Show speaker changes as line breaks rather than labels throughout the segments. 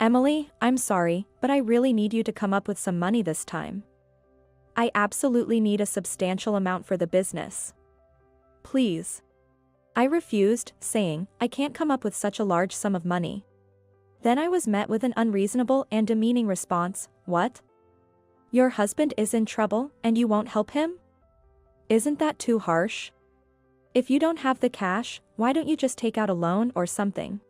Emily, I'm sorry, but I really need you to come up with some money this time. I absolutely need a substantial amount for the business. Please. I refused, saying, I can't come up with such a large sum of money. Then I was met with an unreasonable and demeaning response, what? Your husband is in trouble, and you won't help him? Isn't that too harsh? If you don't have the cash, why don't you just take out a loan or something?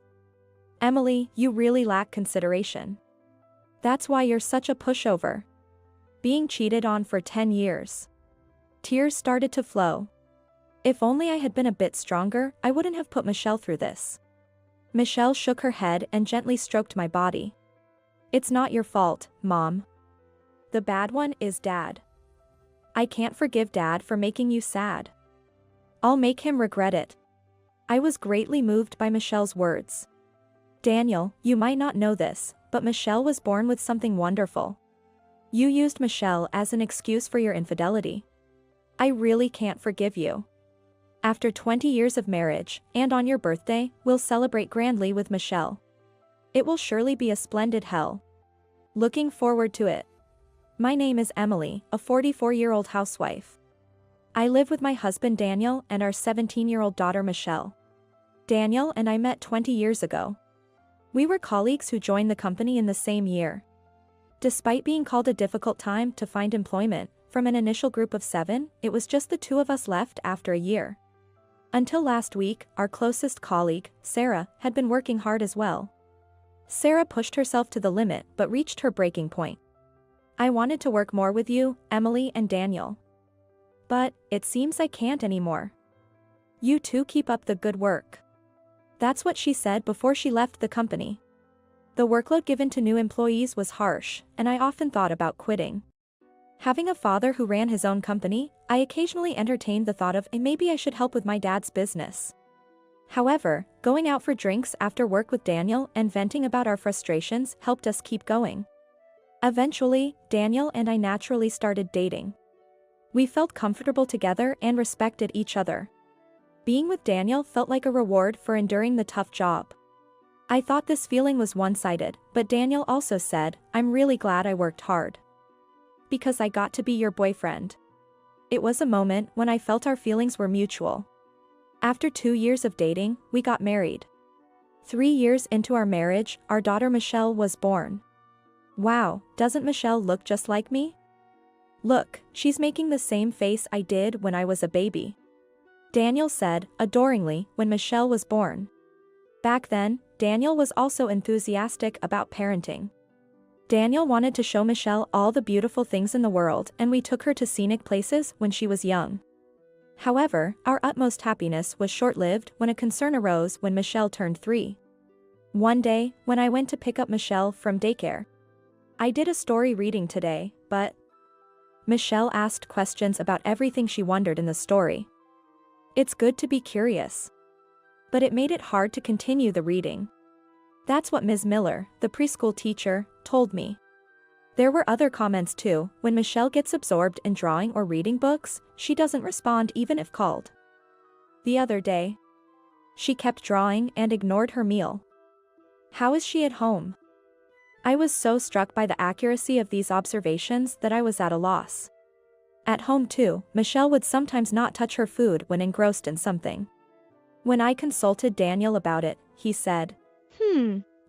Emily, you really lack consideration. That's why you're such a pushover. Being cheated on for 10 years. Tears started to flow. If only I had been a bit stronger, I wouldn't have put Michelle through this. Michelle shook her head and gently stroked my body. It's not your fault, Mom. The bad one is Dad. I can't forgive Dad for making you sad. I'll make him regret it. I was greatly moved by Michelle's words. Daniel, you might not know this, but Michelle was born with something wonderful. You used Michelle as an excuse for your infidelity. I really can't forgive you. After 20 years of marriage, and on your birthday, we'll celebrate grandly with Michelle. It will surely be a splendid hell. Looking forward to it. My name is Emily, a 44-year-old housewife. I live with my husband Daniel and our 17-year-old daughter Michelle. Daniel and I met 20 years ago. We were colleagues who joined the company in the same year. Despite being called a difficult time to find employment, from an initial group of 7, it was just the two of us left after a year. Until last week, our closest colleague, Sarah, had been working hard as well. Sarah pushed herself to the limit but reached her breaking point. I wanted to work more with you, Emily and Daniel. But, it seems I can't anymore. You two keep up the good work. That's what she said before she left the company. The workload given to new employees was harsh, and I often thought about quitting. Having a father who ran his own company, I occasionally entertained the thought of maybe I should help with my dad's business. However, going out for drinks after work with Daniel and venting about our frustrations helped us keep going. Eventually, Daniel and I naturally started dating. We felt comfortable together and respected each other. Being with Daniel felt like a reward for enduring the tough job. I thought this feeling was one-sided, but Daniel also said, I'm really glad I worked hard. Because I got to be your boyfriend. It was a moment when I felt our feelings were mutual. After 2 years of dating, we got married. 3 years into our marriage, our daughter Michelle was born. Wow, doesn't Michelle look just like me? Look, she's making the same face I did when I was a baby. Daniel said, adoringly, when Michelle was born. Back then, Daniel was also enthusiastic about parenting. Daniel wanted to show Michelle all the beautiful things in the world, and we took her to scenic places when she was young. However, our utmost happiness was short-lived when a concern arose when Michelle turned 3. One day, when I went to pick up Michelle from daycare. I did a story reading today, but Michelle asked questions about everything she wondered in the story. It's good to be curious. But it made it hard to continue the reading. That's what Ms. Miller, the preschool teacher, told me. There were other comments too. When Michelle gets absorbed in drawing or reading books, she doesn't respond even if called. The other day, she kept drawing and ignored her meal. How is she at home? I was so struck by the accuracy of these observations that I was at a loss. At home too, Michelle would sometimes not touch her food when engrossed in something. When I consulted Daniel about it, he said,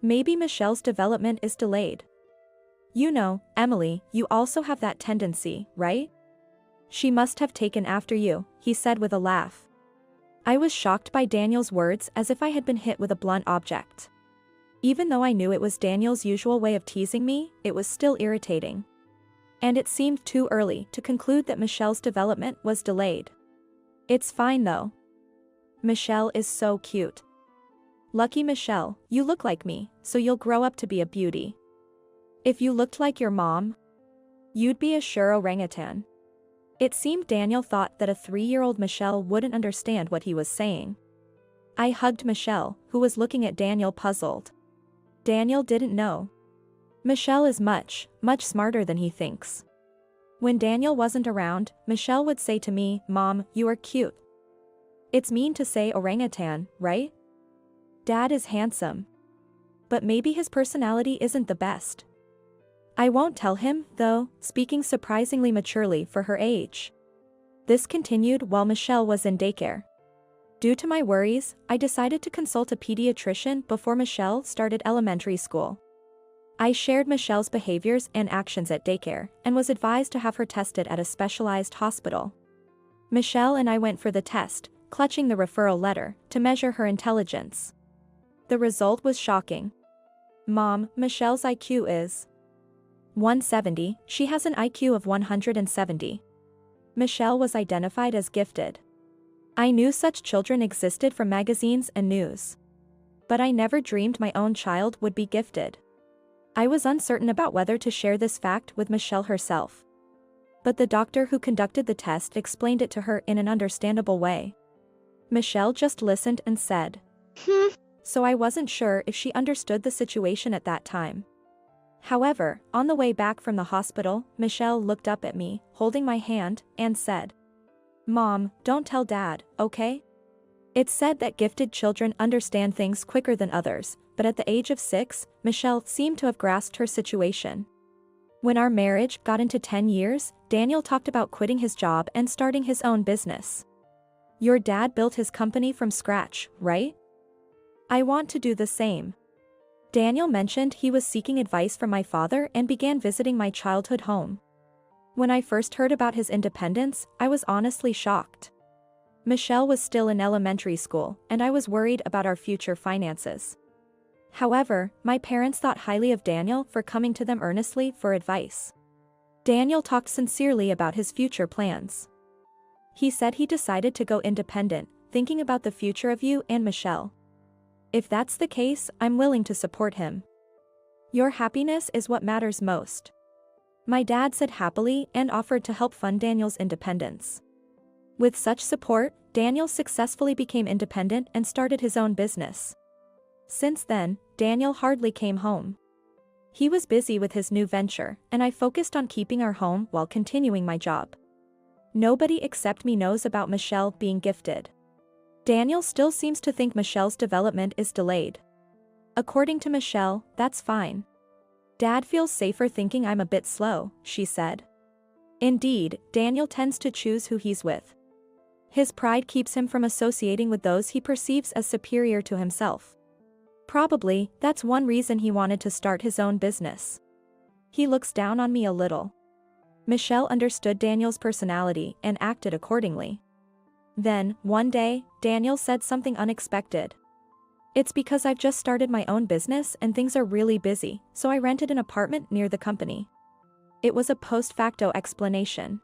maybe Michelle's development is delayed. You know, Emily, you also have that tendency, right? She must have taken after you, he said with a laugh. I was shocked by Daniel's words as if I had been hit with a blunt object. Even though I knew it was Daniel's usual way of teasing me, it was still irritating. And it seemed too early to conclude that Michelle's development was delayed. It's fine though. Michelle is so cute. Lucky Michelle, you look like me, so you'll grow up to be a beauty. If you looked like your mom, you'd be a sure orangutan. It seemed Daniel thought that a 3-year-old Michelle wouldn't understand what he was saying. I hugged Michelle, who was looking at Daniel puzzled. Daniel didn't know. Michelle is much smarter than he thinks. When Daniel wasn't around, Michelle would say to me, Mom, you are cute. It's mean to say orangutan, right? Dad is handsome. but maybe his personality isn't the best. I won't tell him, though, speaking surprisingly maturely for her age. This continued while Michelle was in daycare. Due to my worries, I decided to consult a pediatrician before Michelle started elementary school. I shared Michelle's behaviors and actions at daycare and was advised to have her tested at a specialized hospital. Michelle and I went for the test, clutching the referral letter, to measure her intelligence. The result was shocking. Mom, Michelle's IQ is 170, she has an IQ of 170. Michelle was identified as gifted. I knew such children existed from magazines and news. But I never dreamed my own child would be gifted. I was uncertain about whether to share this fact with Michelle herself. But the doctor who conducted the test explained it to her in an understandable way. Michelle just listened and said, So I wasn't sure if she understood the situation at that time. However, on the way back from the hospital, Michelle looked up at me, holding my hand, and said, Mom, don't tell Dad, okay? It's said that gifted children understand things quicker than others, but at the age of 6, Michelle seemed to have grasped her situation. When our marriage got into 10 years, Daniel talked about quitting his job and starting his own business. Your dad built his company from scratch, right? I want to do the same. Daniel mentioned he was seeking advice from my father and began visiting my childhood home. When I first heard about his independence, I was honestly shocked. Michelle was still in elementary school, and I was worried about our future finances. However, my parents thought highly of Daniel for coming to them earnestly for advice. Daniel talked sincerely about his future plans. He said he decided to go independent, thinking about the future of you and Michelle. If that's the case, I'm willing to support him. Your happiness is what matters most. My dad said happily and offered to help fund Daniel's independence. With such support, Daniel successfully became independent and started his own business. Since then, Daniel hardly came home. He was busy with his new venture, and I focused on keeping our home while continuing my job. Nobody except me knows about Michelle being gifted. Daniel still seems to think Michelle's development is delayed. According to Michelle, that's fine. Dad feels safer thinking I'm a bit slow, she said. Indeed, Daniel tends to choose who he's with. His pride keeps him from associating with those he perceives as superior to himself. Probably, that's one reason he wanted to start his own business. He looks down on me a little. Michelle understood Daniel's personality and acted accordingly. Then, one day, Daniel said something unexpected. It's because I've just started my own business and things are really busy, so I rented an apartment near the company. It was a post facto explanation.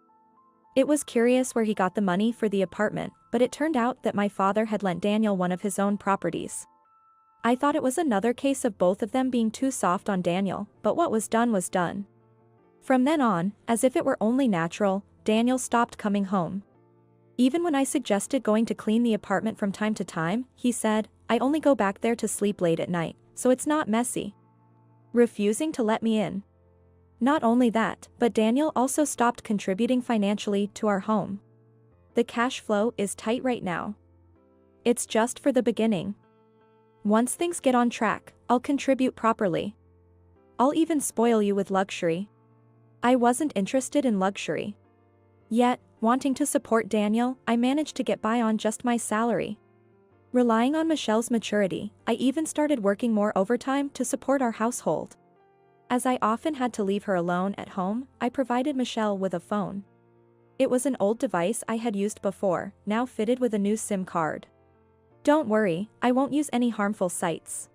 It was curious where he got the money for the apartment, but it turned out that my father had lent Daniel one of his own properties. I thought it was another case of both of them being too soft on Daniel, but what was done was done. From then on, as if it were only natural, Daniel stopped coming home. Even when I suggested going to clean the apartment from time to time, he said, I only go back there to sleep late at night, so it's not messy. Refusing to let me in. Not only that, but Daniel also stopped contributing financially to our home. The cash flow is tight right now. It's just for the beginning. Once things get on track, I'll contribute properly. I'll even spoil you with luxury. I wasn't interested in luxury. Yet, wanting to support Daniel, I managed to get by on just my salary. Relying on Michelle's maturity, I even started working more overtime to support our household. As I often had to leave her alone at home, I provided Michelle with a phone. It was an old device I had used before, now fitted with a new SIM card. Don't worry, I won't use any harmful sites.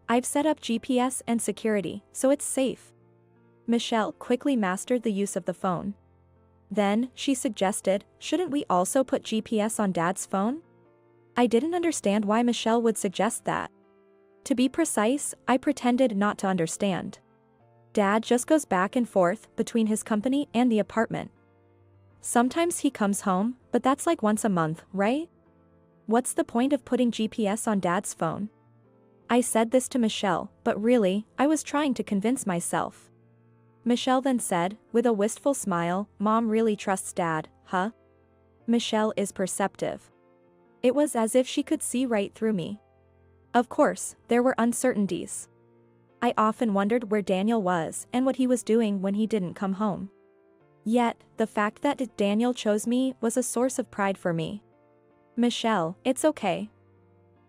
I've set up GPS and security, so it's safe. Michelle quickly mastered the use of the phone. Then, she suggested, shouldn't we also put GPS on Dad's phone? I didn't understand why Michelle would suggest that. To be precise, I pretended not to understand. Dad just goes back and forth between his company and the apartment. Sometimes he comes home, but that's like once a month, right? What's the point of putting GPS on Dad's phone? I said this to Michelle, but really, I was trying to convince myself. Michelle then said, with a wistful smile, Mom really trusts Dad, huh? Michelle is perceptive. It was as if she could see right through me. Of course, there were uncertainties. I often wondered where Daniel was and what he was doing when he didn't come home. Yet, the fact that Daniel chose me was a source of pride for me. Michelle, it's okay.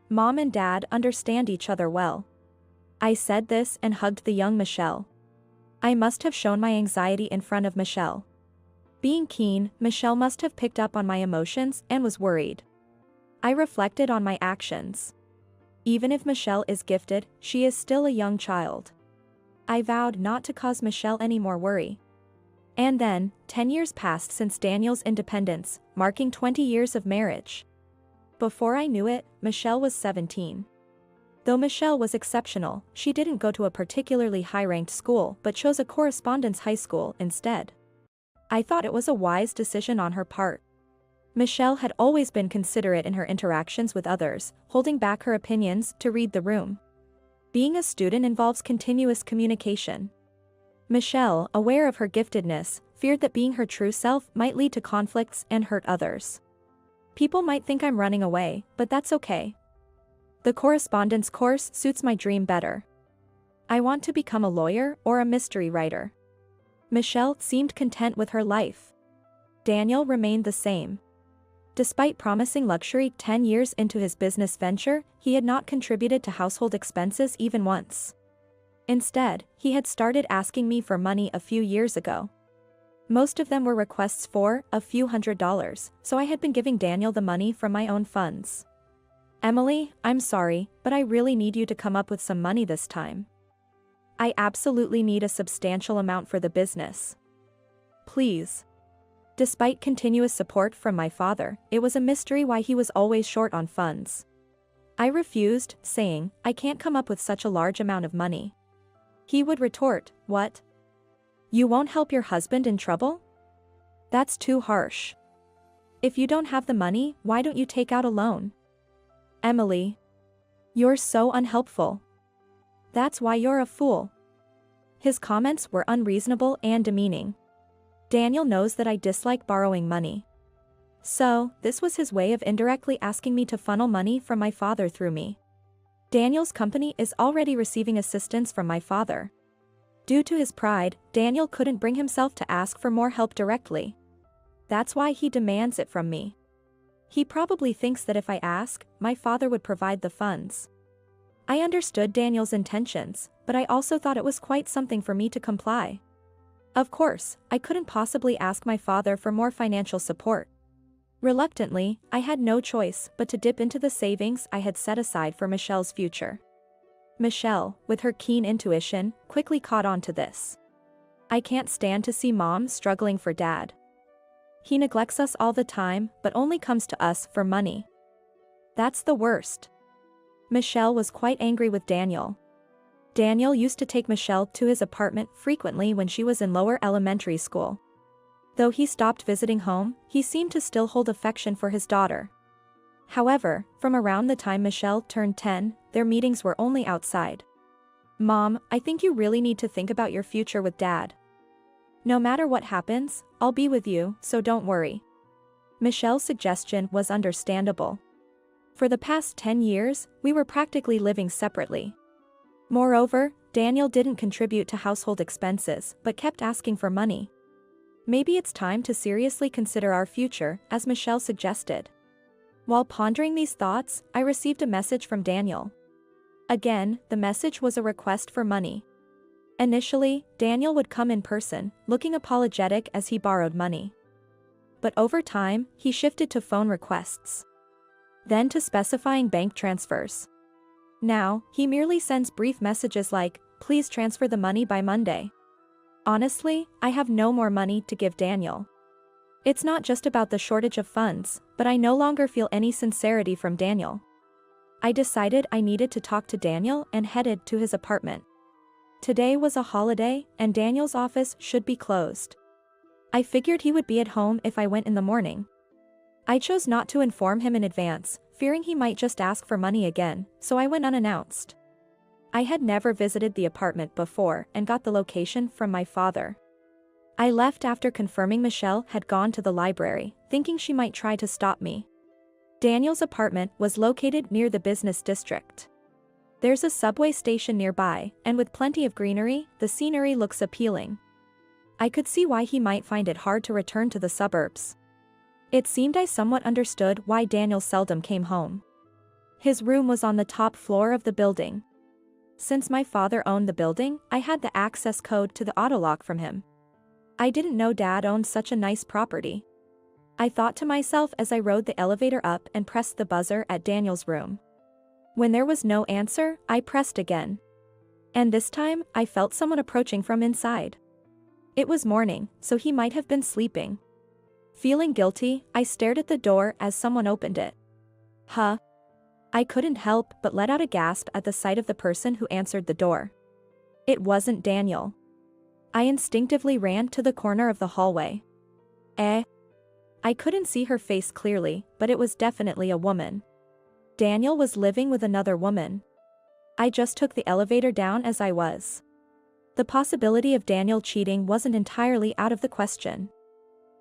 Mom and Dad understand each other well. I said this and hugged the young Michelle. I must have shown my anxiety in front of Michelle. Being keen, Michelle must have picked up on my emotions and was worried. I reflected on my actions. Even if Michelle is gifted, she is still a young child. I vowed not to cause Michelle any more worry. And then, 10 years passed since Daniel's independence, marking 20 years of marriage. Before I knew it, Michelle was 17. Though Michelle was exceptional, she didn't go to a particularly high-ranked school but chose a correspondence high school instead. I thought it was a wise decision on her part. Michelle had always been considerate in her interactions with others, holding back her opinions to read the room. Being a student involves continuous communication. Michelle, aware of her giftedness, feared that being her true self might lead to conflicts and hurt others. People might think I'm running away, but that's okay. The correspondence course suits my dream better. I want to become a lawyer or a mystery writer. Michelle seemed content with her life. Daniel remained the same. Despite promising luxury 10 years into his business venture, he had not contributed to household expenses even once. Instead, he had started asking me for money a few years ago. Most of them were requests for a few $100s, so I had been giving Daniel the money from my own funds. Emily, I'm sorry, but I really need you to come up with some money this time. I absolutely need a substantial amount for the business. Please. Despite continuous support from my father, it was a mystery why he was always short on funds. I refused, saying, I can't come up with such a large amount of money. He would retort, what? You won't help your husband in trouble? That's too harsh. If you don't have the money, why don't you take out a loan? Emily. You're so unhelpful. That's why you're a fool. His comments were unreasonable and demeaning. Daniel knows that I dislike borrowing money. So, this was his way of indirectly asking me to funnel money from my father through me. Daniel's company is already receiving assistance from my father. Due to his pride, Daniel couldn't bring himself to ask for more help directly. That's why he demands it from me. He probably thinks that if I ask, my father would provide the funds. I understood Daniel's intentions, but I also thought it was quite something for me to comply. Of course, I couldn't possibly ask my father for more financial support. Reluctantly, I had no choice but to dip into the savings I had set aside for Michelle's future. Michelle, with her keen intuition, quickly caught on to this. I can't stand to see Mom struggling for Dad. He neglects us all the time, but only comes to us for money. That's the worst. Michelle was quite angry with Daniel. Daniel used to take Michelle to his apartment frequently when she was in lower elementary school. Though he stopped visiting home, he seemed to still hold affection for his daughter. However, from around the time Michelle turned 10, their meetings were only outside. Mom, I think you really need to think about your future with Dad. No matter what happens, I'll be with you, so don't worry. Michelle's suggestion was understandable. For the past 10 years, we were practically living separately. Moreover, Daniel didn't contribute to household expenses but kept asking for money. Maybe it's time to seriously consider our future, as Michelle suggested. While pondering these thoughts, I received a message from Daniel. Again, the message was a request for money. Initially, Daniel would come in person, looking apologetic as he borrowed money. But over time, he shifted to phone requests. Then to specifying bank transfers. Now, he merely sends brief messages like, please transfer the money by Monday. Honestly, I have no more money to give Daniel. It's not just about the shortage of funds, but I no longer feel any sincerity from Daniel. I decided I needed to talk to Daniel and headed to his apartment. Today was a holiday, and Daniel's office should be closed. I figured he would be at home if I went in the morning. I chose not to inform him in advance, fearing he might just ask for money again, so I went unannounced. I had never visited the apartment before and got the location from my father. I left after confirming Michelle had gone to the library, thinking she might try to stop me. Daniel's apartment was located near the business district. There's a subway station nearby, and with plenty of greenery, the scenery looks appealing. I could see why he might find it hard to return to the suburbs. It seemed I somewhat understood why Daniel seldom came home. His room was on the top floor of the building. Since my father owned the building, I had the access code to the autolock from him. I didn't know Dad owned such a nice property. I thought to myself as I rode the elevator up and pressed the buzzer at Daniel's room. When there was no answer, I pressed again. And this time, I felt someone approaching from inside. It was morning, so he might have been sleeping. Feeling guilty, I stared at the door as someone opened it. Huh? I couldn't help but let out a gasp at the sight of the person who answered the door. It wasn't Daniel. I instinctively ran to the corner of the hallway. I couldn't see her face clearly, but it was definitely a woman. Daniel was living with another woman. I just took the elevator down as I was. The possibility of Daniel cheating wasn't entirely out of the question.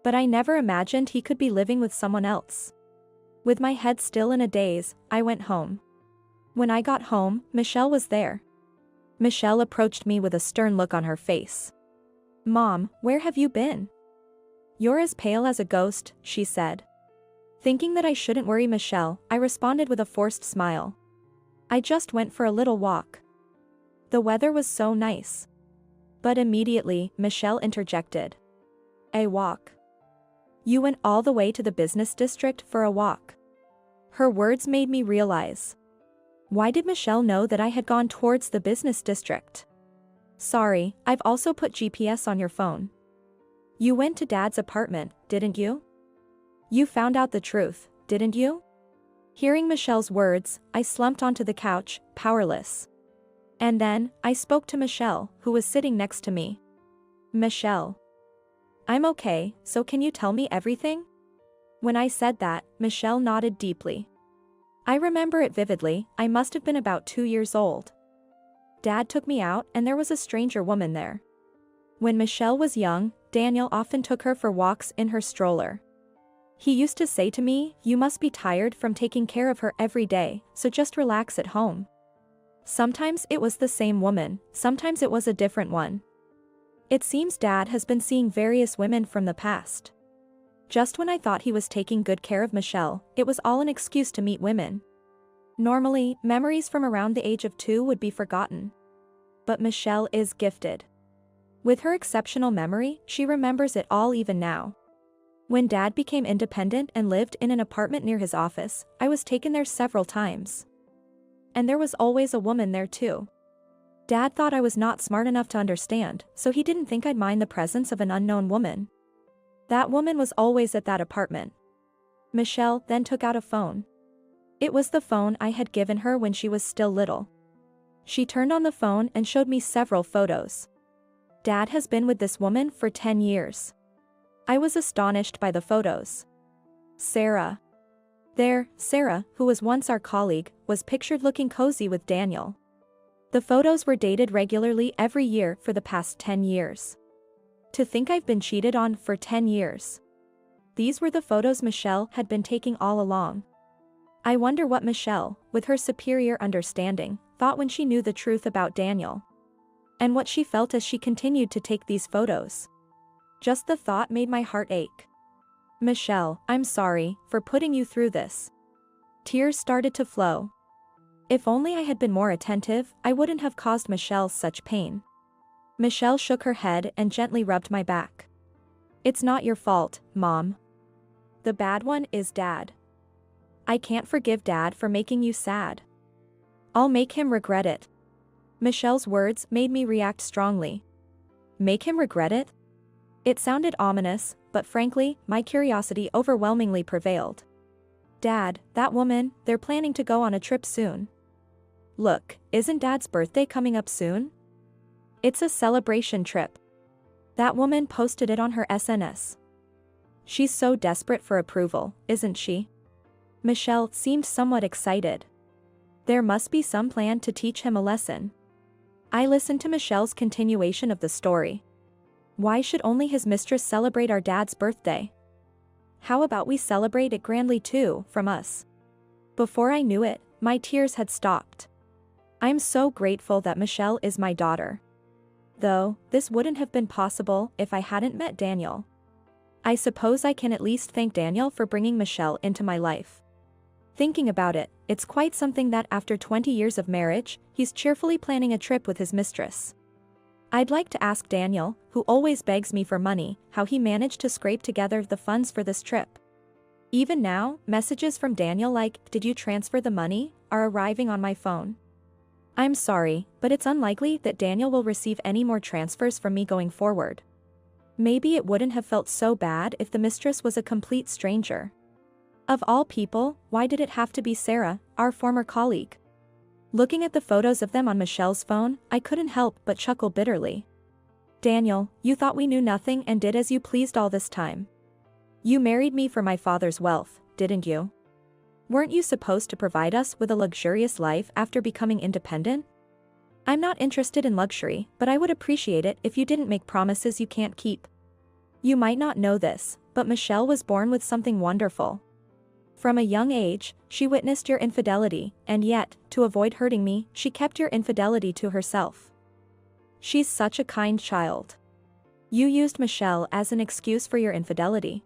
But I never imagined he could be living with someone else. With my head still in a daze, I went home. When I got home, Michelle was there. Michelle approached me with a stern look on her face. "Mom, where have you been?" "You're as pale as a ghost," she said. Thinking that I shouldn't worry Michelle, I responded with a forced smile. "I just went for a little walk. The weather was so nice." But immediately, Michelle interjected. "A walk? You went all the way to the business district for a walk?" Her words made me realize. Why did Michelle know that I had gone towards the business district? "Sorry, I've also put GPS on your phone. You went to Dad's apartment, didn't you? You found out the truth, didn't you?" Hearing Michelle's words, I slumped onto the couch, powerless. And then, I spoke to Michelle, who was sitting next to me. "Michelle. I'm okay, so can you tell me everything?" When I said that, Michelle nodded deeply. I remember it vividly. I must have been about 2 years old. Dad took me out and there was a stranger woman there. When Michelle was young, Daniel often took her for walks in her stroller. He used to say to me, "You must be tired from taking care of her every day, so just relax at home." Sometimes it was the same woman, sometimes it was a different one. It seems Dad has been seeing various women from the past. Just when I thought he was taking good care of Michelle, it was all an excuse to meet women. Normally, memories from around the age of 2 would be forgotten. But Michelle is gifted. With her exceptional memory, she remembers it all even now. When Dad became independent and lived in an apartment near his office, I was taken there several times. And there was always a woman there too. Dad thought I was not smart enough to understand, so he didn't think I'd mind the presence of an unknown woman. That woman was always at that apartment. Michelle then took out a phone. It was the phone I had given her when she was still little. She turned on the phone and showed me several photos. Dad has been with this woman for 10 years. I was astonished by the photos. Sarah. There, Sarah, who was once our colleague, was pictured looking cozy with Daniel. The photos were dated regularly every year for the past 10 years. To think I've been cheated on for 10 years. These were the photos Michelle had been taking all along. I wonder what Michelle, with her superior understanding, thought when she knew the truth about Daniel. And what she felt as she continued to take these photos. Just the thought made my heart ache. "Michelle, I'm sorry for putting you through this." Tears started to flow. If only I had been more attentive, I wouldn't have caused Michelle such pain. Michelle shook her head and gently rubbed my back. "It's not your fault, Mom. The bad one is Dad. I can't forgive Dad for making you sad. I'll make him regret it." Michelle's words made me react strongly. Make him regret it? It sounded ominous, but frankly, my curiosity overwhelmingly prevailed. "Dad, that woman, they're planning to go on a trip soon. Look, isn't Dad's birthday coming up soon? It's a celebration trip. That woman posted it on her SNS. She's so desperate for approval, isn't she?" Michelle seemed somewhat excited. There must be some plan to teach him a lesson. I listened to Michelle's continuation of the story. Why should only his mistress celebrate our dad's birthday? How about we celebrate it grandly too, from us? Before I knew it, my tears had stopped. I'm so grateful that Michelle is my daughter. Though, this wouldn't have been possible if I hadn't met Daniel. I suppose I can at least thank Daniel for bringing Michelle into my life. Thinking about it, it's quite something that after 20 years of marriage, he's cheerfully planning a trip with his mistress. I'd like to ask Daniel, who always begs me for money, how he managed to scrape together the funds for this trip. Even now, messages from Daniel like, "Did you transfer the money?" are arriving on my phone. I'm sorry, but it's unlikely that Daniel will receive any more transfers from me going forward. Maybe it wouldn't have felt so bad if the mistress was a complete stranger. Of all people, why did it have to be Sarah, our former colleague? Looking at the photos of them on Michelle's phone, I couldn't help but chuckle bitterly. Daniel, you thought we knew nothing and did as you pleased all this time. You married me for my father's wealth, didn't you? Weren't you supposed to provide us with a luxurious life after becoming independent? I'm not interested in luxury, but I would appreciate it if you didn't make promises you can't keep. You might not know this, but Michelle was born with something wonderful. From a young age, she witnessed your infidelity, and yet, to avoid hurting me, she kept your infidelity to herself. She's such a kind child. You used Michelle as an excuse for your infidelity.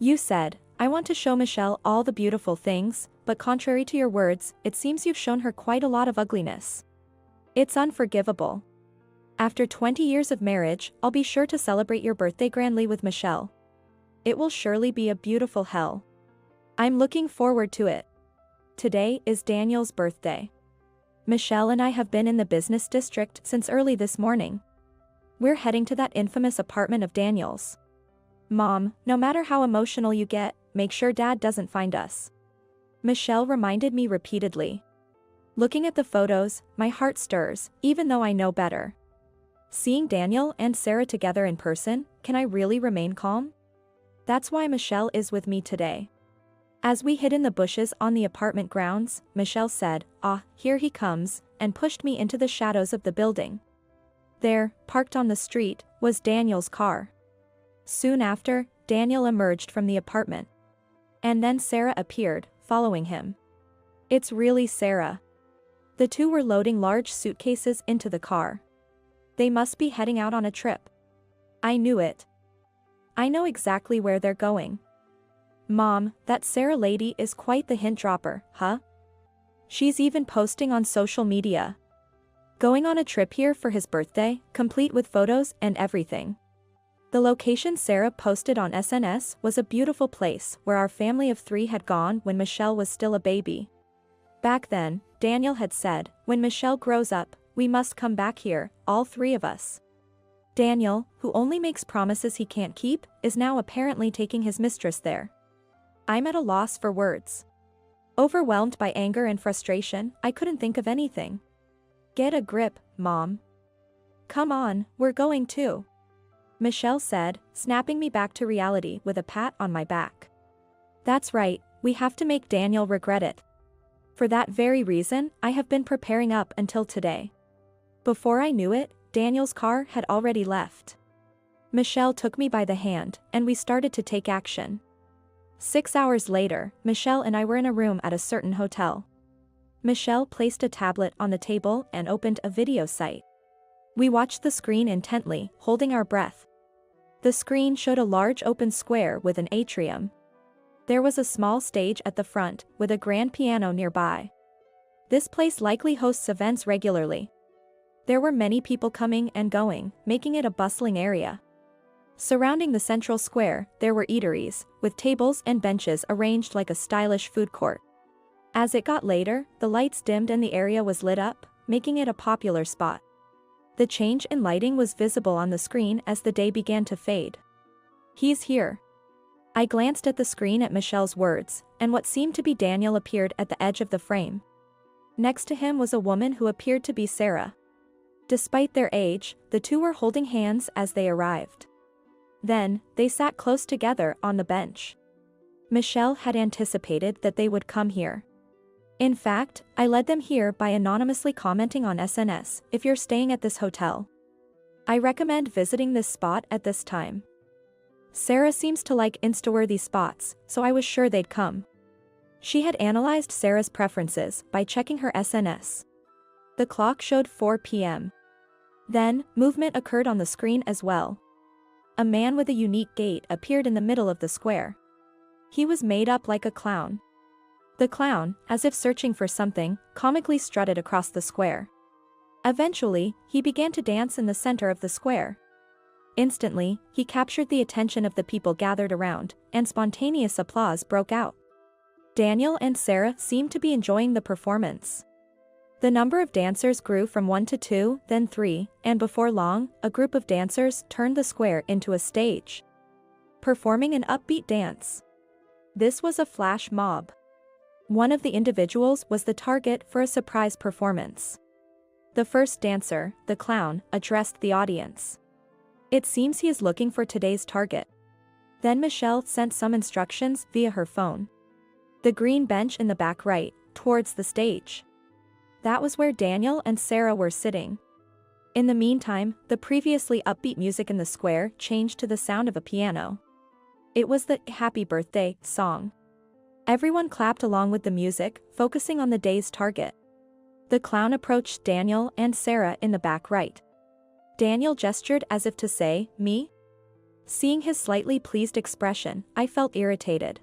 You said, "I want to show Michelle all the beautiful things," but contrary to your words, it seems you've shown her quite a lot of ugliness. It's unforgivable. After 20 years of marriage, I'll be sure to celebrate your birthday grandly with Michelle. It will surely be a beautiful hell. I'm looking forward to it. Today is Daniel's birthday. Michelle and I have been in the business district since early this morning. We're heading to that infamous apartment of Daniel's. Mom, no matter how emotional you get, make sure Dad doesn't find us. Michelle reminded me repeatedly. Looking at the photos, my heart stirs, even though I know better. Seeing Daniel and Sarah together in person, can I really remain calm? That's why Michelle is with me today. As we hid in the bushes on the apartment grounds, Michelle said, "Ah, here he comes," and pushed me into the shadows of the building. There, parked on the street, was Daniel's car. Soon after, Daniel emerged from the apartment. And then Sarah appeared, following him. It's really Sarah. The two were loading large suitcases into the car. They must be heading out on a trip. I knew it. I know exactly where they're going. Mom, that Sarah lady is quite the hint dropper, huh? She's even posting on social media. Going on a trip here for his birthday, complete with photos and everything. The location Sarah posted on SNS was a beautiful place where our family of 3 had gone when Michelle was still a baby. Back then, Daniel had said, "When Michelle grows up, we must come back here, all 3 of us." Daniel, who only makes promises he can't keep, is now apparently taking his mistress there. I'm at a loss for words. Overwhelmed by anger and frustration, I couldn't think of anything. Get a grip, Mom. Come on, we're going too. Michelle said, snapping me back to reality with a pat on my back. That's right, we have to make Daniel regret it. For that very reason, I have been preparing up until today. Before I knew it, Daniel's car had already left. Michelle took me by the hand, and we started to take action. 6 hours later, Michelle and I were in a room at a certain hotel. Michelle placed a tablet on the table and opened a video site. We watched the screen intently, holding our breath. The screen showed a large open square with an atrium. There was a small stage at the front, with a grand piano nearby. This place likely hosts events regularly. There were many people coming and going, making it a bustling area. Surrounding the central square, there were eateries, with tables and benches arranged like a stylish food court. As it got later, the lights dimmed and the area was lit up, making it a popular spot. The change in lighting was visible on the screen as the day began to fade. He's here. I glanced at the screen at Michelle's words, and what seemed to be Daniel appeared at the edge of the frame. Next to him was a woman who appeared to be Sarah. Despite their age, the two were holding hands as they arrived. Then, they sat close together on the bench. Michelle had anticipated that they would come here. In fact, I led them here by anonymously commenting on SNS, "If you're staying at this hotel, I recommend visiting this spot at this time." Sarah seems to like Insta-worthy spots, so I was sure they'd come. She had analyzed Sarah's preferences by checking her SNS. The clock showed 4 p.m. Then, movement occurred on the screen as well. A man with a unique gait appeared in the middle of the square. He was made up like a clown. The clown, as if searching for something, comically strutted across the square. Eventually, he began to dance in the center of the square. Instantly, he captured the attention of the people gathered around, and spontaneous applause broke out. Daniel and Sarah seemed to be enjoying the performance. The number of dancers grew from 1 to 2, then 3, and before long, a group of dancers turned the square into a stage, performing an upbeat dance. This was a flash mob. One of the individuals was the target for a surprise performance. The first dancer, the clown, addressed the audience. It seems he is looking for today's target. Then Michelle sent some instructions via her phone. The green bench in the back right, towards the stage. That was where Daniel and Sarah were sitting. In the meantime, the previously upbeat music in the square changed to the sound of a piano. It was the "Happy Birthday" song. Everyone clapped along with the music, focusing on the day's target. The clown approached Daniel and Sarah in the back right. Daniel gestured as if to say, "Me?" Seeing his slightly pleased expression, I felt irritated.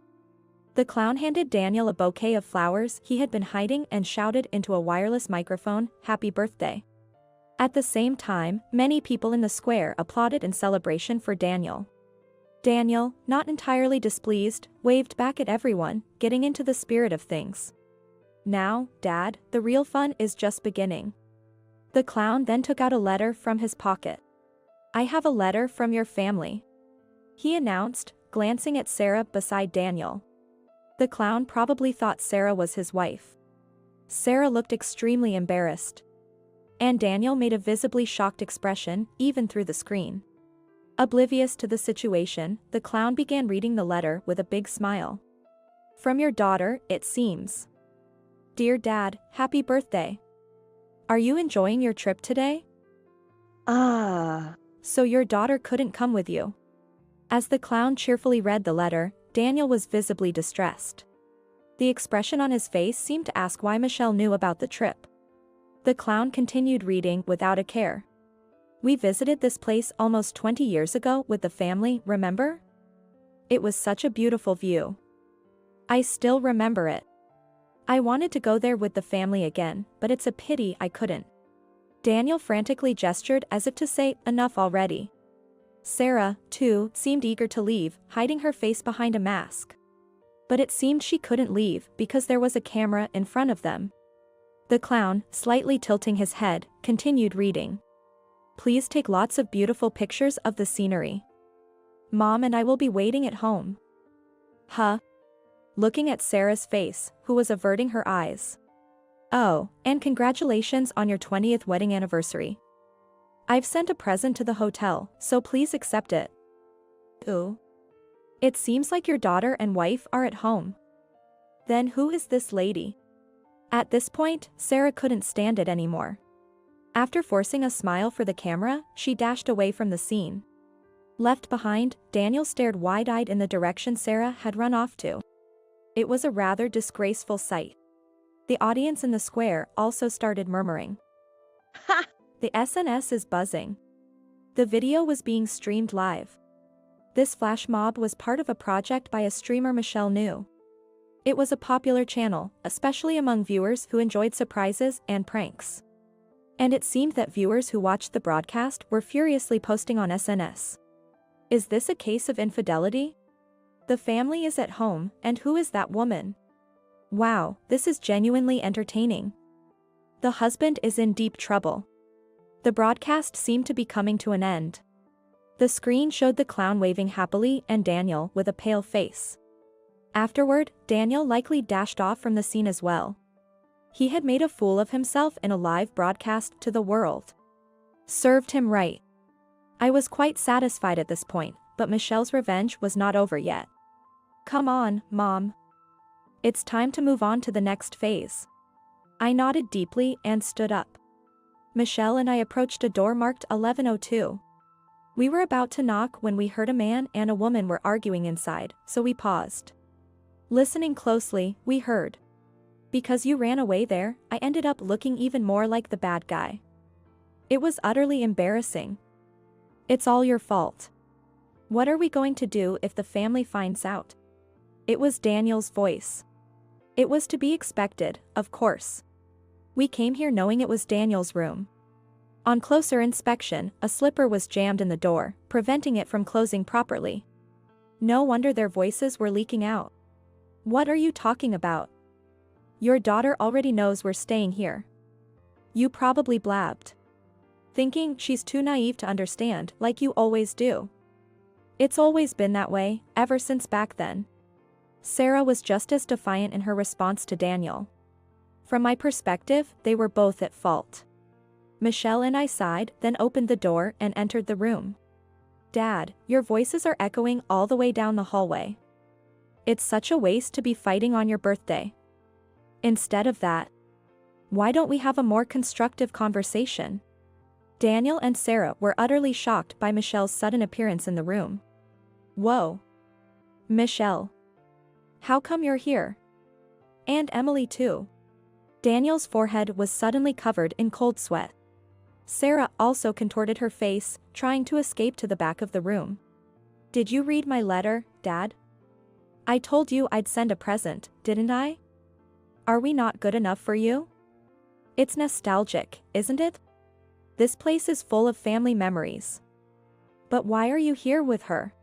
The clown handed Daniel a bouquet of flowers he had been hiding and shouted into a wireless microphone, "Happy birthday." At the same time, many people in the square applauded in celebration for Daniel. Daniel, not entirely displeased, waved back at everyone, getting into the spirit of things. "Now, Dad, the real fun is just beginning." The clown then took out a letter from his pocket. "I have a letter from your family," he announced, glancing at Sarah beside Daniel. The clown probably thought Sarah was his wife. Sarah looked extremely embarrassed. And Daniel made a visibly shocked expression, even through the screen. Oblivious to the situation, the clown began reading the letter with a big smile. "From your daughter, it seems. Dear Dad, happy birthday. Are you enjoying your trip today? So your daughter couldn't come with you." As the clown cheerfully read the letter, Daniel was visibly distressed. The expression on his face seemed to ask why Michelle knew about the trip. The clown continued reading without a care. "We visited this place almost 20 years ago with the family, remember? It was such a beautiful view. I still remember it. I wanted to go there with the family again, but it's a pity I couldn't." Daniel frantically gestured as if to say, "Enough already." Sarah, too, seemed eager to leave, hiding her face behind a mask. But it seemed she couldn't leave because there was a camera in front of them. The clown, slightly tilting his head, continued reading. "Please take lots of beautiful pictures of the scenery. Mom and I will be waiting at home." Huh? Looking at Sarah's face, who was averting her eyes. "Oh, and congratulations on your 20th wedding anniversary. I've sent a present to the hotel, so please accept it." "Ooh. It seems like your daughter and wife are at home. Then who is this lady?" At this point, Sarah couldn't stand it anymore. After forcing a smile for the camera, she dashed away from the scene. Left behind, Daniel stared wide-eyed in the direction Sarah had run off to. It was a rather disgraceful sight. The audience in the square also started murmuring. "Ha! The SNS is buzzing." The video was being streamed live. This flash mob was part of a project by a streamer Michelle knew. It was a popular channel, especially among viewers who enjoyed surprises and pranks. And it seemed that viewers who watched the broadcast were furiously posting on SNS. Is this a case of infidelity? The family is at home, and who is that woman? Wow, this is genuinely entertaining. The husband is in deep trouble. The broadcast seemed to be coming to an end. The screen showed the clown waving happily and Daniel with a pale face. Afterward, Daniel likely dashed off from the scene as well. He had made a fool of himself in a live broadcast to the world. Served him right. I was quite satisfied at this point, but Michelle's revenge was not over yet. "Come on, Mom. It's time to move on to the next phase." I nodded deeply and stood up. Michelle and I approached a door marked 1102. We were about to knock when we heard a man and a woman were arguing inside, so we paused. Listening closely, we heard, Because you ran away there, I ended up looking even more like the bad guy. It was utterly embarrassing. It's all your fault. What are we going to do if the family finds out? It was Daniel's voice. It was to be expected, of course. We came here knowing it was Daniel's room. On closer inspection, a slipper was jammed in the door, preventing it from closing properly. No wonder their voices were leaking out. What are you talking about? Your daughter already knows we're staying here. You probably blabbed. Thinking she's too naive to understand, like you always do. It's always been that way, ever since back then. Sarah was just as defiant in her response to Daniel. From my perspective, they were both at fault. Michelle and I sighed, then opened the door and entered the room. Dad, your voices are echoing all the way down the hallway. It's such a waste to be fighting on your birthday. Instead of that, why don't we have a more constructive conversation? Daniel and Sarah were utterly shocked by Michelle's sudden appearance in the room. Whoa. Michelle. How come you're here? And Emily too. Daniel's forehead was suddenly covered in cold sweat. Sarah also contorted her face, trying to escape to the back of the room. Did you read my letter, Dad? I told you I'd send a present, didn't I? Are we not good enough for you? It's nostalgic, isn't it? This place is full of family memories. But why are you here with her?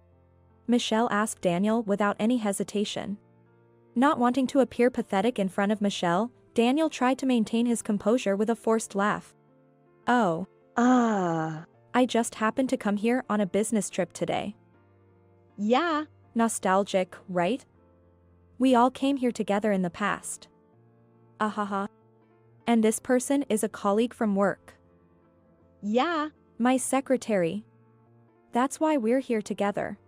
Michelle asked Daniel without any hesitation. Not wanting to appear pathetic in front of Michelle, Daniel tried to maintain his composure with a forced laugh. Oh. I just happened to come here on a business trip today. Yeah. Nostalgic, right? We all came here together in the past. Ahaha. And this person is a colleague from work. Yeah. My secretary. That's why we're here together.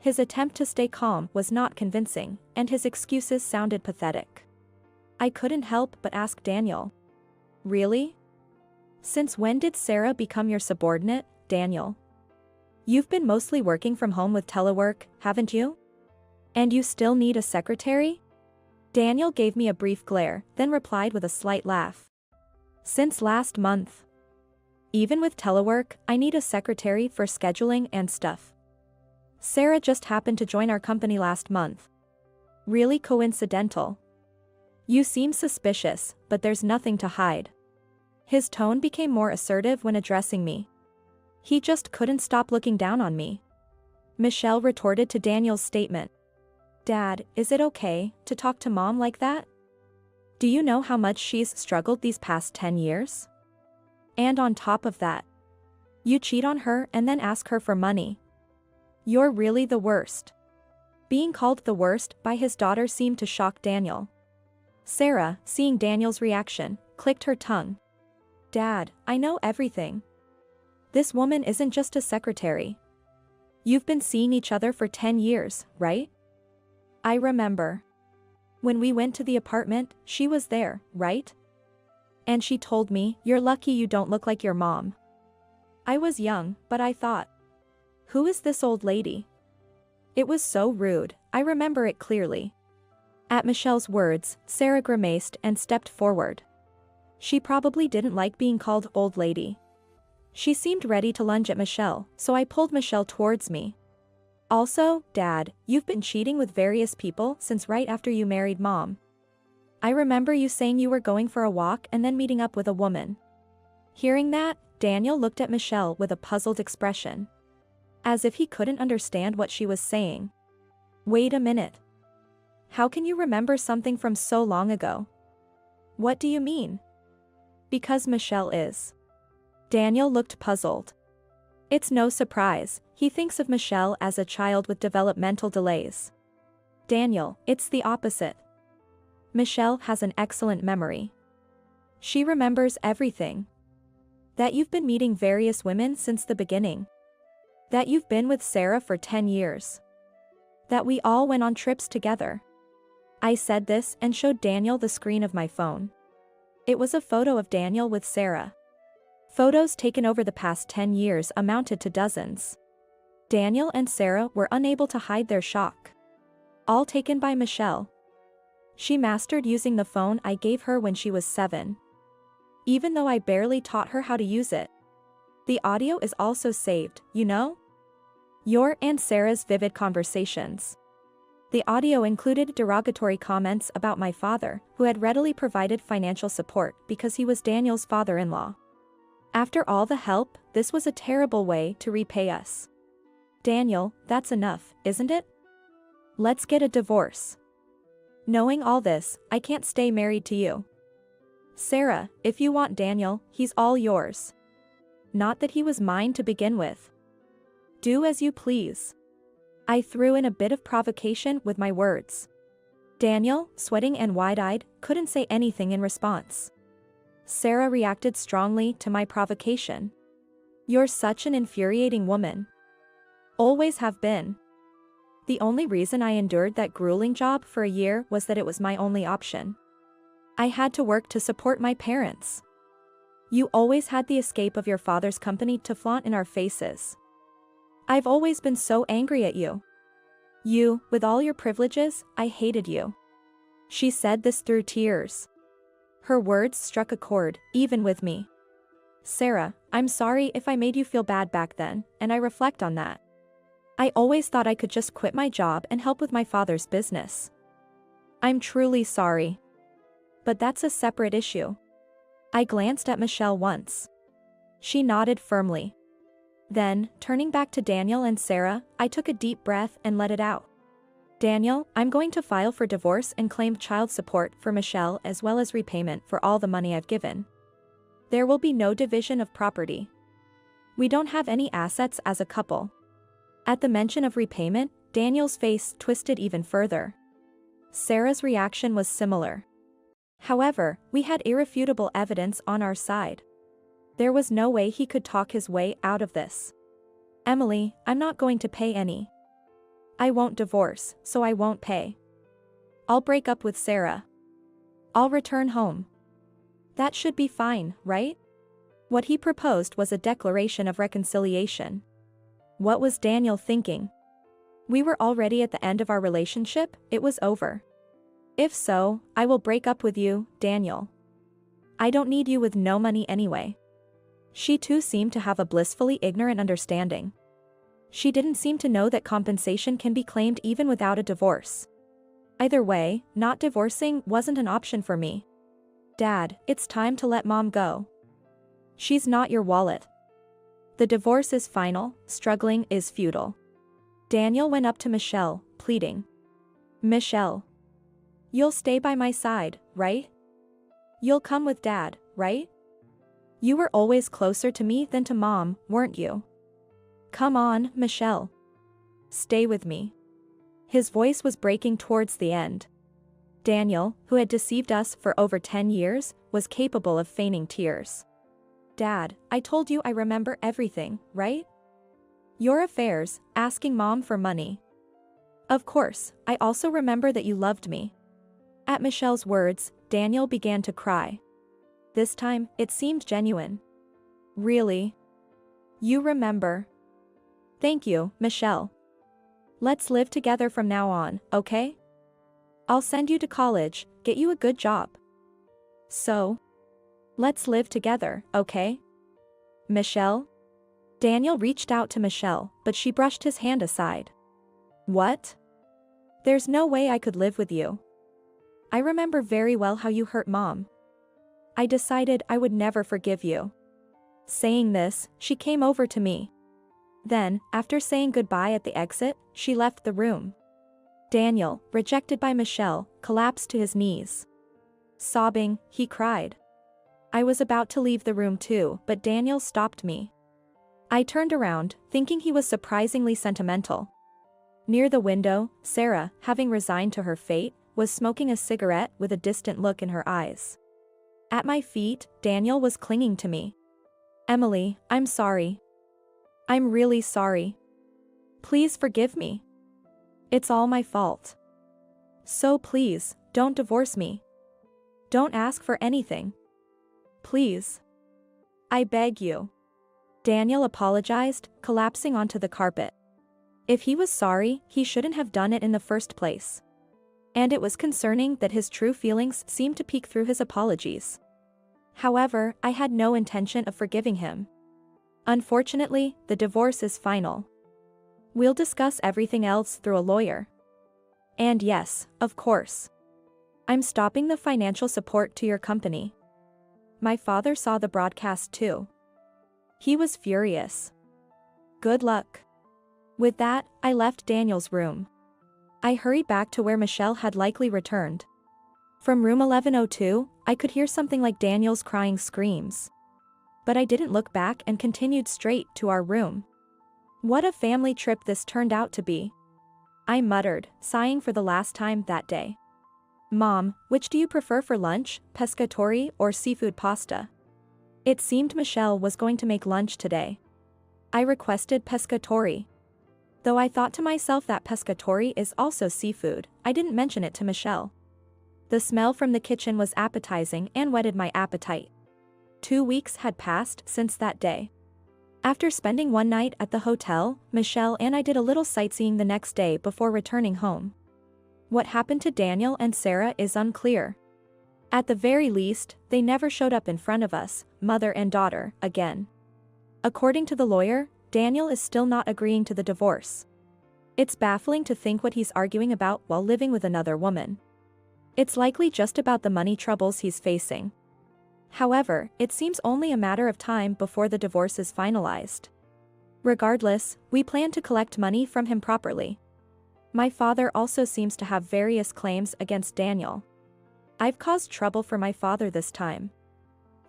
His attempt to stay calm was not convincing, and his excuses sounded pathetic. I couldn't help but ask Daniel. Really? Since when did Sarah become your subordinate, Daniel? You've been mostly working from home with telework, haven't you? And you still need a secretary? Daniel gave me a brief glare, then replied with a slight laugh. Since last month. Even with telework, I need a secretary for scheduling and stuff. Sarah just happened to join our company last month. Really coincidental. You seem suspicious, but there's nothing to hide. His tone became more assertive when addressing me. He just couldn't stop looking down on me. Michelle retorted to Daniel's statement. Dad, is it okay to talk to Mom like that? Do you know how much she's struggled these past 10 years? And on top of that, you cheat on her and then ask her for money. You're really the worst. Being called the worst by his daughter seemed to shock Daniel. Sarah, seeing Daniel's reaction, clicked her tongue. Dad, I know everything. This woman isn't just a secretary. You've been seeing each other for 10 years, right? I remember. When we went to the apartment, she was there, right? And she told me, you're lucky you don't look like your mom. I was young, but I thought, who is this old lady? It was so rude, I remember it clearly. At Michelle's words, Sarah grimaced and stepped forward. She probably didn't like being called old lady. She seemed ready to lunge at Michelle, so I pulled Michelle towards me. Also, Dad, you've been cheating with various people since right after you married Mom. I remember you saying you were going for a walk and then meeting up with a woman. Hearing that, Daniel looked at Michelle with a puzzled expression. As if he couldn't understand what she was saying. Wait a minute. How can you remember something from so long ago? What do you mean? Because Michelle is. Daniel looked puzzled. It's no surprise, he thinks of Michelle as a child with developmental delays. Daniel, it's the opposite. Michelle has an excellent memory. She remembers everything. That you've been meeting various women since the beginning. That you've been with Sarah for 10 years. That we all went on trips together. I said this and showed Daniel the screen of my phone. It was a photo of Daniel with Sarah. Photos taken over the past 10 years amounted to dozens. Daniel and Sarah were unable to hide their shock. All taken by Michelle. She mastered using the phone I gave her when she was 7. Even though I barely taught her how to use it. The audio is also saved, you know? Your and Sarah's vivid conversations. The audio included derogatory comments about my father, who had readily provided financial support because he was Daniel's father-in-law. After all the help, this was a terrible way to repay us. Daniel, that's enough, isn't it? Let's get a divorce. Knowing all this, I can't stay married to you. Sarah, if you want Daniel, he's all yours. Not that he was mine to begin with. Do as you please. I threw in a bit of provocation with my words. Daniel, sweating and wide-eyed, couldn't say anything in response. Sarah reacted strongly to my provocation. You're such an infuriating woman. Always have been. The only reason I endured that grueling job for a year was that it was my only option. I had to work to support my parents. You always had the escape of your father's company to flaunt in our faces. I've always been so angry at you. You, with all your privileges, I hated you. She said this through tears. Her words struck a chord, even with me. Sarah, I'm sorry if I made you feel bad back then, and I reflect on that. I always thought I could just quit my job and help with my father's business. I'm truly sorry. But that's a separate issue. I glanced at Michelle once. She nodded firmly. Then, turning back to Daniel and Sarah, I took a deep breath and let it out. Daniel, I'm going to file for divorce and claim child support for Michelle as well as repayment for all the money I've given. There will be no division of property. We don't have any assets as a couple. At the mention of repayment, Daniel's face twisted even further. Sarah's reaction was similar. However, we had irrefutable evidence on our side. There was no way he could talk his way out of this. Emily, I'm not going to pay any. I won't divorce, so I won't pay. I'll break up with Sarah. I'll return home. That should be fine, right? What he proposed was a declaration of reconciliation. What was Daniel thinking? We were already at the end of our relationship, it was over. If so, I will break up with you, Daniel. I don't need you with no money anyway. She too seemed to have a blissfully ignorant understanding. She didn't seem to know that compensation can be claimed even without a divorce. Either way, not divorcing wasn't an option for me. Dad, it's time to let Mom go. She's not your wallet. The divorce is final, struggling is futile. Daniel went up to Michelle, pleading. Michelle. You'll stay by my side, right? You'll come with Dad, right? You were always closer to me than to Mom, weren't you? Come on, Michelle. Stay with me. His voice was breaking towards the end. Daniel, who had deceived us for over 10 years, was capable of feigning tears. Dad, I told you I remember everything, right? Your affairs, asking Mom for money. Of course, I also remember that you loved me. At Michelle's words, Daniel began to cry. This time, it seemed genuine. Really? You remember? Thank you, Michelle. Let's live together from now on, okay? I'll send you to college, get you a good job. So? Let's live together, okay? Michelle? Daniel reached out to Michelle, but she brushed his hand aside. What? There's no way I could live with you. I remember very well how you hurt Mom. I decided I would never forgive you. Saying this, she came over to me. Then, after saying goodbye at the exit, she left the room. Daniel, rejected by Michelle, collapsed to his knees. Sobbing, he cried. I was about to leave the room too, but Daniel stopped me. I turned around, thinking he was surprisingly sentimental. Near the window, Sarah, having resigned to her fate, was smoking a cigarette with a distant look in her eyes. At my feet, Daniel was clinging to me. Emily, I'm sorry. I'm really sorry. Please forgive me. It's all my fault. So please, don't divorce me. Don't ask for anything. Please. I beg you. Daniel apologized, collapsing onto the carpet. If he was sorry, he shouldn't have done it in the first place. And it was concerning that his true feelings seemed to peek through his apologies. However, I had no intention of forgiving him. Unfortunately, the divorce is final. We'll discuss everything else through a lawyer. And yes, of course. I'm stopping the financial support to your company. My father saw the broadcast too. He was furious. Good luck. With that, I left Daniel's room. I hurried back to where Michelle had likely returned. From room 1102, I could hear something like Daniel's crying screams. But I didn't look back and continued straight to our room. What a family trip this turned out to be. I muttered, sighing for the last time that day. Mom, which do you prefer for lunch, pescatori or seafood pasta? It seemed Michelle was going to make lunch today. I requested pescatori. Though I thought to myself that pescatori is also seafood, I didn't mention it to Michelle. The smell from the kitchen was appetizing and whetted my appetite. 2 weeks had passed since that day. After spending one night at the hotel, Michelle and I did a little sightseeing the next day before returning home. What happened to Daniel and Sarah is unclear. At the very least, they never showed up in front of us, mother and daughter, again. According to the lawyer, Daniel is still not agreeing to the divorce. It's baffling to think what he's arguing about while living with another woman. It's likely just about the money troubles he's facing. However, it seems only a matter of time before the divorce is finalized. Regardless, we plan to collect money from him properly. My father also seems to have various claims against Daniel. I've caused trouble for my father this time.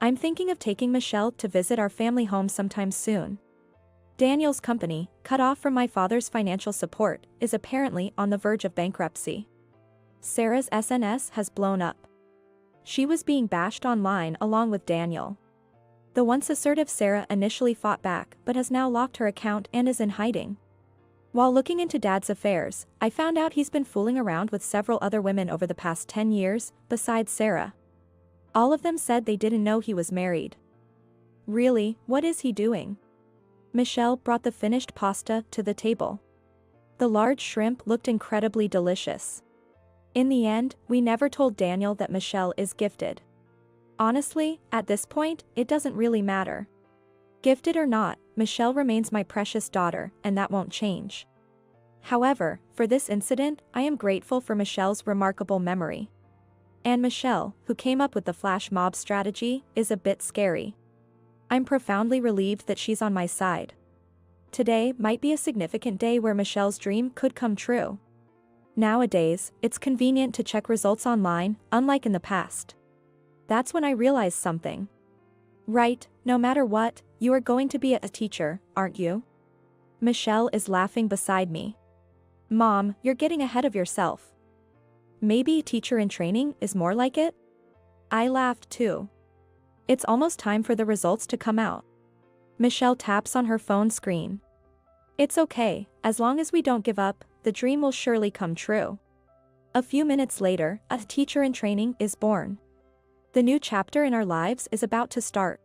I'm thinking of taking Michelle to visit our family home sometime soon. Daniel's company, cut off from my father's financial support, is apparently on the verge of bankruptcy. Sarah's SNS has blown up. She was being bashed online along with Daniel. The once assertive Sarah initially fought back but has now locked her account and is in hiding. While looking into Dad's affairs, I found out he's been fooling around with several other women over the past 10 years, besides Sarah. All of them said they didn't know he was married. Really, what is he doing? Michelle brought the finished pasta to the table. The large shrimp looked incredibly delicious. In the end, we never told Daniel that Michelle is gifted. Honestly, at this point, it doesn't really matter. Gifted or not, Michelle remains my precious daughter, and that won't change. However, for this incident, I am grateful for Michelle's remarkable memory. And Michelle, who came up with the flash mob strategy, is a bit scary. I'm profoundly relieved that she's on my side. Today might be a significant day where Michelle's dream could come true. Nowadays, it's convenient to check results online, unlike in the past. That's when I realized something. Right, no matter what, you are going to be a teacher, aren't you? Michelle is laughing beside me. Mom, you're getting ahead of yourself. Maybe teacher in training is more like it? I laughed too. It's almost time for the results to come out. Michelle taps on her phone screen. It's okay, as long as we don't give up, the dream will surely come true. A few minutes later, a teacher in training is born. The new chapter in our lives is about to start.